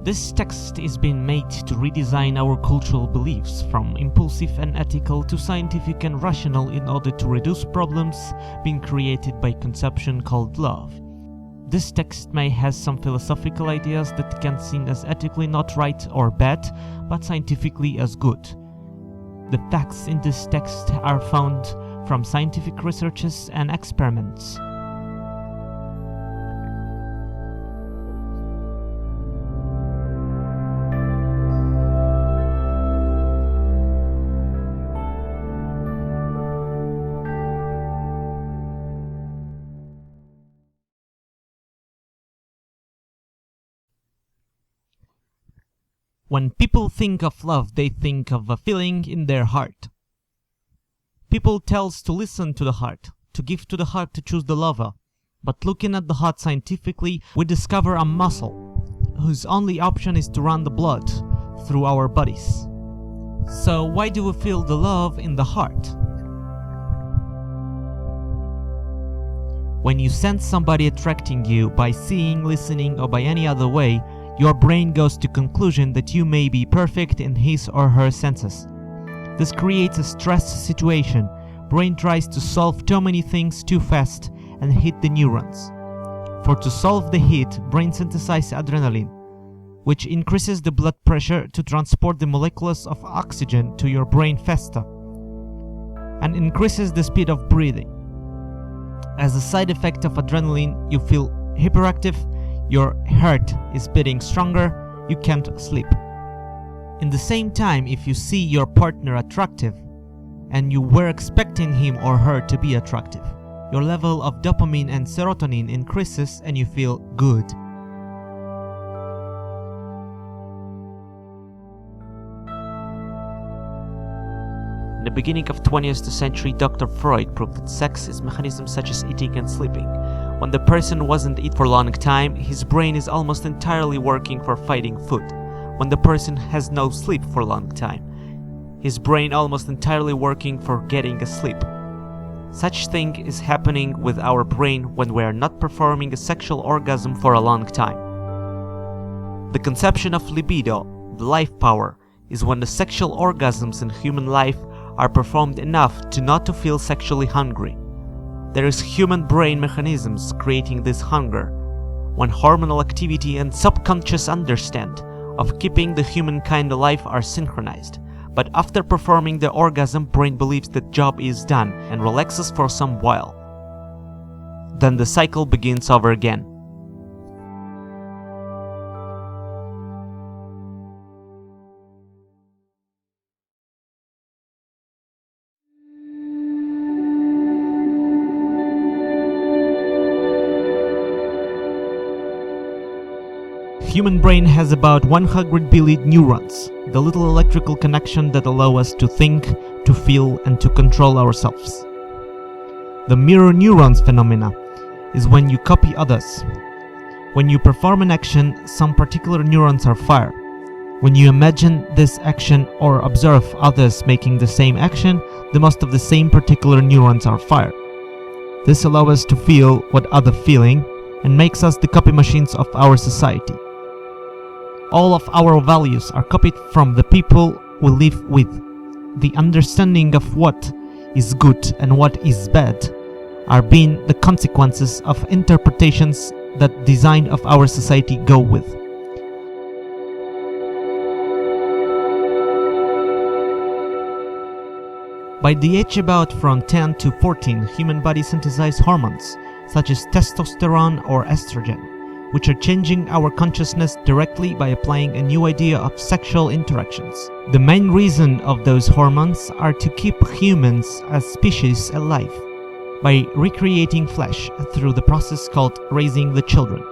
This text is being made to redesign our cultural beliefs from impulsive and ethical to scientific and rational in order to reduce problems being created by conception called love. This text may have some philosophical ideas that can seem as ethically not right or bad, but scientifically as good. The facts in this text are found from scientific researches and experiments. When people think of love, they think of a feeling in their heart. People tell us to listen to the heart, to give to the heart to choose the lover. But looking at the heart scientifically, we discover a muscle whose only option is to run the blood through our bodies. So why do we feel the love in the heart? When you sense somebody attracting you by seeing, listening, or by any other way, your brain goes to conclusion that you may be perfect in his or her senses. This creates a stressed situation. Brain tries to solve too many things too fast and hit the neurons. For to solve the hit, brain synthesizes adrenaline, which increases the blood pressure to transport the molecules of oxygen to your brain faster, and increases the speed of breathing. As a side effect of adrenaline, you feel hyperactive, your heart is beating stronger, you can't sleep. In the same time, if you see your partner attractive, and you were expecting him or her to be attractive, your level of dopamine and serotonin increases and you feel good. In the beginning of 20th century, Dr. Freud proved that sex is mechanisms such as eating and sleeping. When the person wasn't eat for a long time, his brain is almost entirely working for fighting food. When the person has no sleep for a long time, his brain almost entirely working for getting asleep. Such thing is happening with our brain when we are not performing a sexual orgasm for a long time. The conception of libido, the life power, is when the sexual orgasms in human life are performed enough to not to feel sexually hungry. There is human brain mechanisms creating this hunger, when hormonal activity and subconscious understand of keeping the humankind alive are synchronized. But after performing the orgasm, brain believes the job is done and relaxes for some while. Then the cycle begins over again. Human brain has about 100 billion neurons, the little electrical connection that allow us to think, to feel, and to control ourselves. The mirror neurons phenomena is when you copy others. When you perform an action, some particular neurons are fired. When you imagine this action or observe others making the same action, the most of the same particular neurons are fired. This allows us to feel what others feeling and makes us the copy machines of our society. All of our values are copied from the people we live with. The understanding of what is good and what is bad are being the consequences of interpretations that design of our society go with. By the age about from 10 to 14, human body synthesizes hormones such as testosterone or estrogen, which are changing our consciousness directly by applying a new idea of sexual interactions. The main reason of those hormones are to keep humans as species alive, by recreating flesh through the process called raising the children.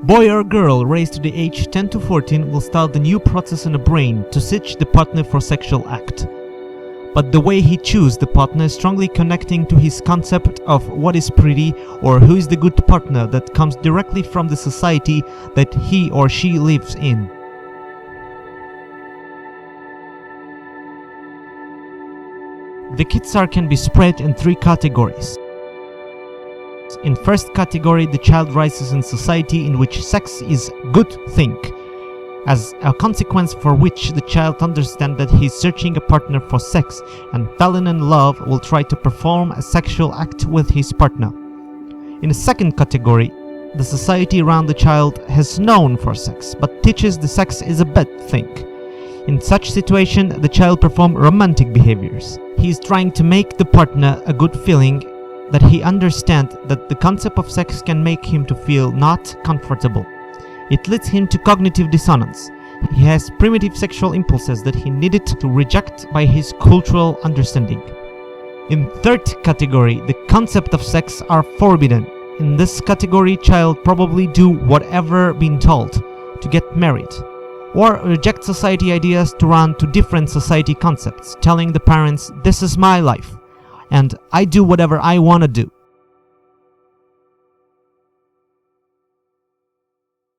Boy or girl raised to the age 10 to 14 will start the new process in the brain to search the partner for sexual act. But the way he chooses the partner is strongly connecting to his concept of what is pretty or who is the good partner that comes directly from the society that he or she lives in. The kids can be spread in three categories. In first category, the child rises in society in which sex is good thing, as a consequence for which the child understands that he is searching a partner for sex and falling in love will try to perform a sexual act with his partner. In a second category, the society around the child has known for sex, but teaches the sex is a bad thing. In such situation, the child performs romantic behaviors. He is trying to make the partner a good feeling that he understands that the concept of sex can make him to feel not comfortable. It leads him to cognitive dissonance. He has primitive sexual impulses that he needed to reject by his cultural understanding. In third category, the concept of sex are forbidden. In this category, child probably do whatever been told to get married, or reject society ideas to run to different society concepts, telling the parents, this is my life, and I do whatever I want to do.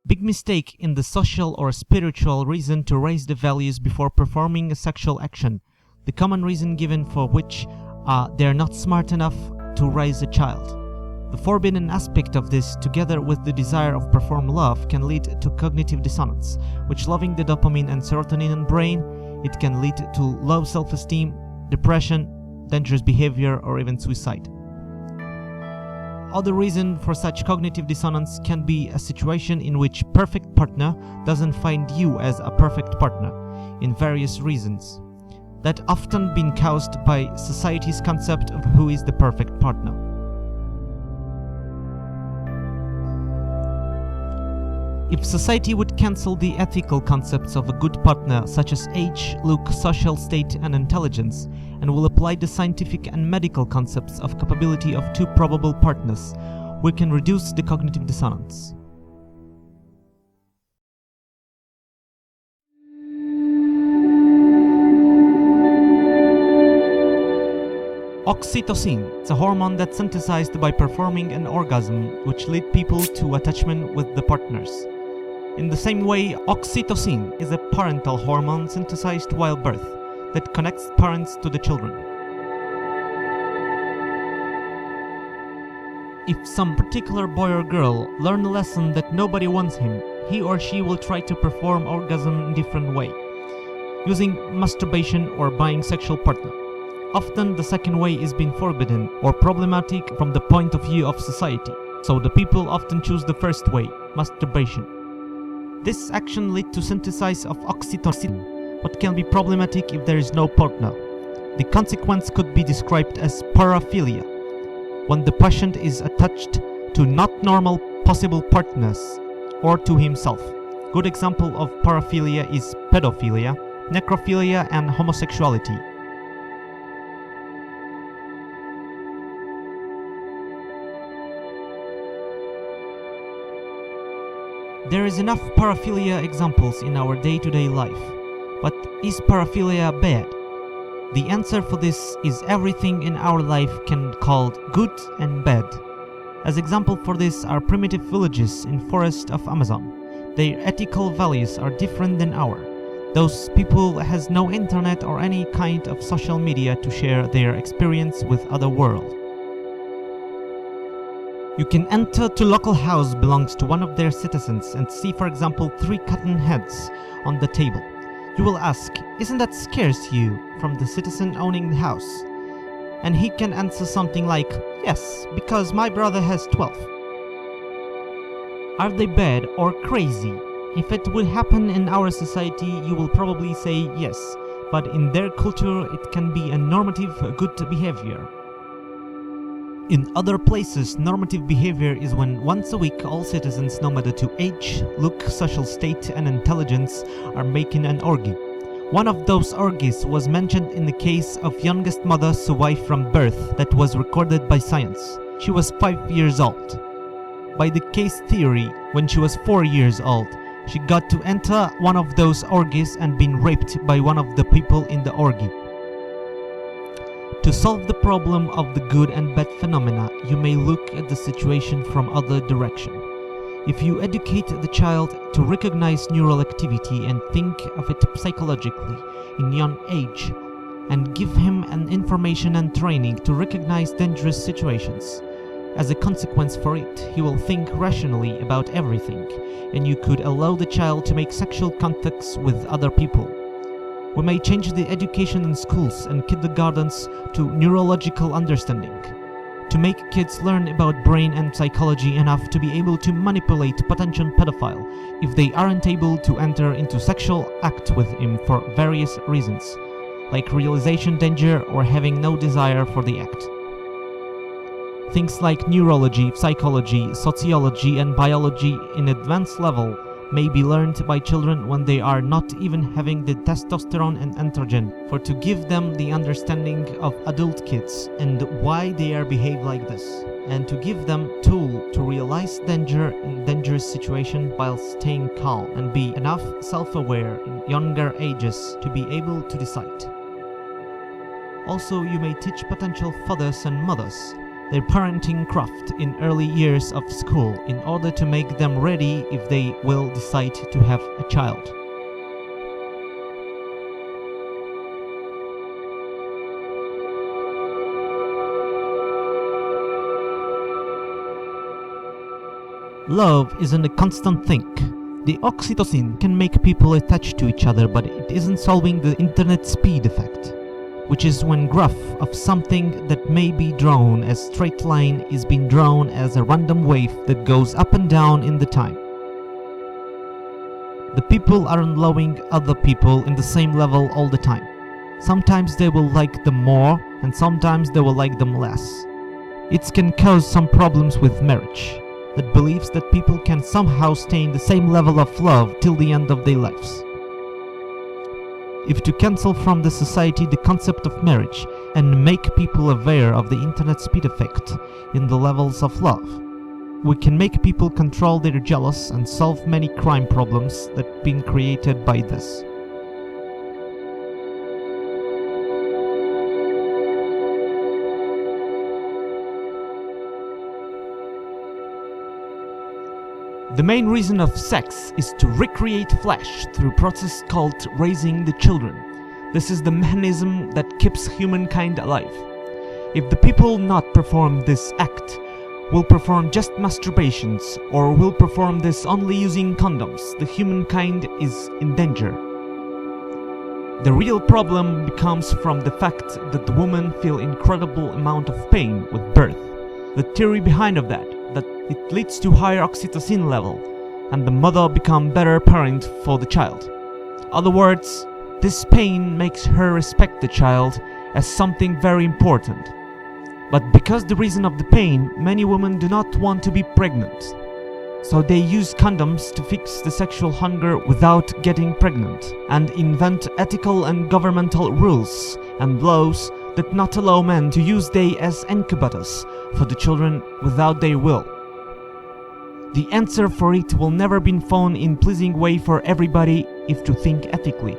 Big mistake in the social or spiritual reason to raise the values before performing a sexual action, the common reason given for which they are not smart enough to raise a child. The forbidden aspect of this, together with the desire of perform love, can lead to cognitive dissonance, which loving the dopamine and serotonin in brain, it can lead to low self-esteem, depression, dangerous behavior, or even suicide. Other reason for such cognitive dissonance can be a situation in which perfect partner doesn't find you as a perfect partner, in various reasons, that often been caused by society's concept of who is the perfect partner. If society would cancel the ethical concepts of a good partner such as age, look, social state and intelligence, and will apply the scientific and medical concepts of capability of two probable partners, we can reduce the cognitive dissonance. Oxytocin is a hormone that's synthesized by performing an orgasm, which lead people to attachment with the partners. In the same way, oxytocin is a parental hormone synthesized while birth that connects parents to the children. If some particular boy or girl learn a lesson that nobody wants him, he or she will try to perform orgasm in different way, using masturbation or buying sexual partner. Often the second way is being forbidden or problematic from the point of view of society, so the people often choose the first way, masturbation. This action leads to synthesis of oxytocin, but can be problematic if there is no partner. The consequence could be described as paraphilia, when the patient is attached to not normal possible partners or to himself. Good example of paraphilia is pedophilia, necrophilia and homosexuality. There is enough paraphilia examples in our day-to-day life, but is paraphilia bad? The answer for this is everything in our life can be called good and bad. As example for this are primitive villages in forest of Amazon. Their ethical values are different than ours. Those people has no internet or any kind of social media to share their experience with other world. You can enter to local house belongs to one of their citizens and see, for example, 3 cotton heads on the table. You will ask, isn't that scares you from the citizen owning the house? And he can answer something like, yes, because my brother has 12. Are they bad or crazy? If it will happen in our society, you will probably say yes, but in their culture it can be a normative good behavior. In other places, normative behavior is when once a week all citizens, no matter to age, look, social state and intelligence, are making an orgy. One of those orgies was mentioned in the case of youngest mother survived from birth that was recorded by science. She was 5 years old. By the case theory, when she was 4 years old, she got to enter one of those orgies and been raped by one of the people in the orgy. To solve the problem of the good and bad phenomena, you may look at the situation from other direction. If you educate the child to recognize neural activity and think of it psychologically in young age, and give him an information and training to recognize dangerous situations, As a consequence for it, he will think rationally about everything, and you could allow the child to make sexual contacts with other people. We may change the education in schools and kindergartens to neurological understanding, to make kids learn about brain and psychology enough to be able to manipulate potential pedophile if they aren't able to enter into sexual act with him for various reasons, like realization danger or having no desire for the act. Things like neurology, psychology, sociology, and biology in advanced level may be learned by children when they are not even having the testosterone and androgen, for to give them the understanding of adult kids and why they are behave like this, and to give them tool to realize danger in dangerous situation while staying calm and be enough self-aware in younger ages to be able to decide. Also, you may teach potential fathers and mothers their parenting craft in early years of school in order to make them ready if they will decide to have a child. Love isn't a constant thing. The oxytocin can make people attached to each other, but it isn't solving the internet speed effect, which is when graph of something that may be drawn as straight line is being drawn as a random wave that goes up and down in the time. The people aren't loving other people in the same level all the time. Sometimes they will like them more, and sometimes they will like them less. It can cause some problems with marriage, that believes that people can somehow stay in the same level of love till the end of their lives. If to cancel from the society the concept of marriage and make people aware of the internet speed effect in the levels of love, we can make people control their jealous and solve many crime problems that been created by this. The main reason of sex is to recreate flesh through a process called raising the children. This is the mechanism that keeps humankind alive. If the people not perform this act, will perform just masturbations, or will perform this only using condoms, the humankind is in danger. The real problem becomes from the fact that the women feel incredible amount of pain with birth. The theory behind of that it leads to higher oxytocin level, and the mother become better parent for the child. Other words, this pain makes her respect the child as something very important. But because the reason of the pain, many women do not want to be pregnant. So they use condoms to fix the sexual hunger without getting pregnant, and invent ethical and governmental rules and laws that not allow men to use they as incubators for the children without their will. The answer for it will never be found in pleasing way for everybody if to think ethically.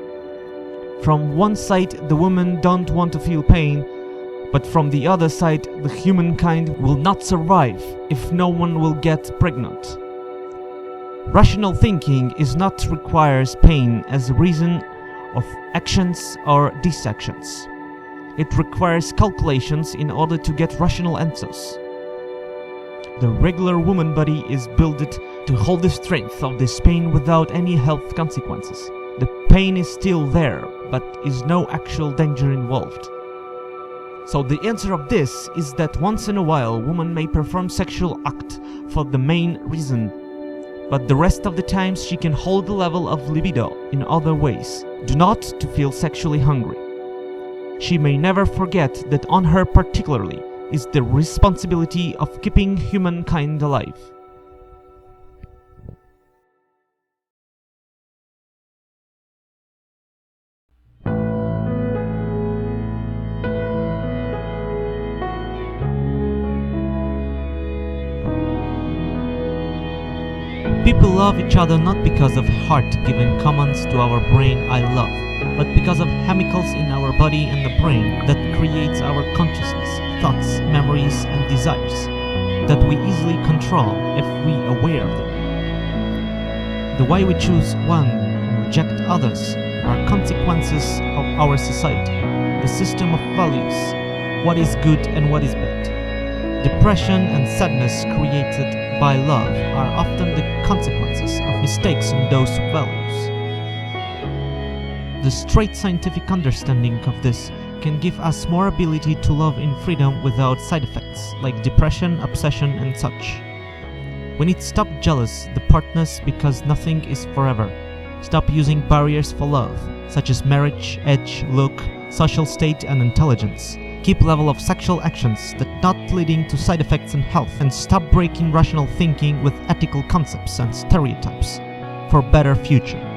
From one side, the women don't want to feel pain, but from the other side, the humankind will not survive if no one will get pregnant. Rational thinking is not requires pain as a reason of actions or disactions. It requires calculations in order to get rational answers. The regular woman body is built to hold the strength of this pain without any health consequences. The pain is still there, but is no actual danger involved. So the answer of this is that once in a while woman may perform sexual act for the main reason, but the rest of the times she can hold the level of libido in other ways, do not to feel sexually hungry. She may never forget that on her particularly is the responsibility of keeping humankind alive. People love each other not because of heart-given commands to our brain "I love", but because of chemicals in our body and the brain that creates our consciousness, thoughts, memories, and desires that we easily control if we are aware of them. The way we choose one and reject others are consequences of our society, the system of values, what is good and what is bad. Depression and sadness created by love are often the consequences of mistakes in those values. The straight scientific understanding of this can give us more ability to love in freedom without side effects, like depression, obsession, and such. We need to stop jealous the partners because nothing is forever. Stop using barriers for love, such as marriage, age, look, social state, and intelligence. Keep level of sexual actions that not leading to side effects and health, and stop breaking rational thinking with ethical concepts and stereotypes for better future.